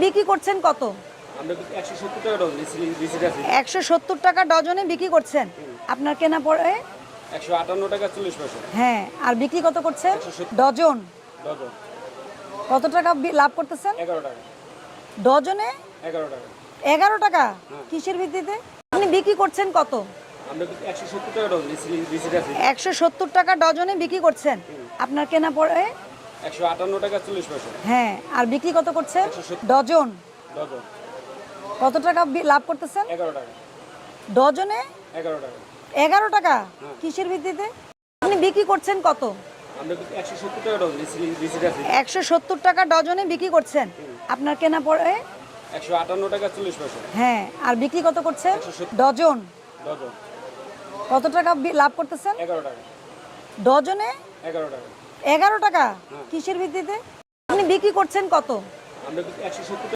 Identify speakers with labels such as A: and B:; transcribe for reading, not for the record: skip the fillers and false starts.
A: বিক্রি করছেন কত?
B: আমরা 170 টাকা ডজন রিসিট আছে।
A: 170 টাকা ডজনে বিক্রি করছেন। আপনার কেনা পড়ে
B: 158 টাকা 40 পয়সা
A: হ্যাঁ, আর বিক্রি কত করছেন?
B: 170
A: ডজন।
B: ডজন
A: কত টাকা লাভ করতেছেন?
B: 11 টাকা।
A: ডজনে
B: 11 টাকা।
A: 11 টাকা।
B: হ্যাঁ।
A: কিসের ভিত্তিতে? আপনি বিক্রি করছেন কত?
B: আমরা 170 টাকা ডজন রিসিট আছে।
A: 170 টাকা ডজনে বিক্রি করছেন। আপনার কেনা পড়ে
B: 158 টাকা 40 পয়সা
A: হ্যাঁ, আর বিক্রি কত করছেন?
B: 170
A: ডজন।
B: ডজন
A: কত টাকা লাভ করতেছেন?
B: 11 টাকা।
A: ডজনে
B: 11 টাকা।
A: 11 টাকা।
B: হ্যাঁ।
A: কিসের ভিত্তিতে? আপনি বিক্রি করছেন কত?
B: আমরা 170 টাকা ডজন রিসিট আছে।
A: 170 টাকা ডজনে বিক্রি করছেন। আপনার কেনা পড়ে
B: 158 টাকা 40 পয়সা
A: হ্যাঁ, আর বিক্রি কত করছেন?
B: 170
A: ডজন।
B: ডজন
A: কত টাকা লাভ করতেছেন?
B: 11 টাকা।
A: ডজনে
B: 11 টাকা।
A: 11 টাকা।
B: হ্যাঁ।
A: কিসের ভিত্তিতে? আপনি বিক্রি করছেন কত?
B: আমরা 170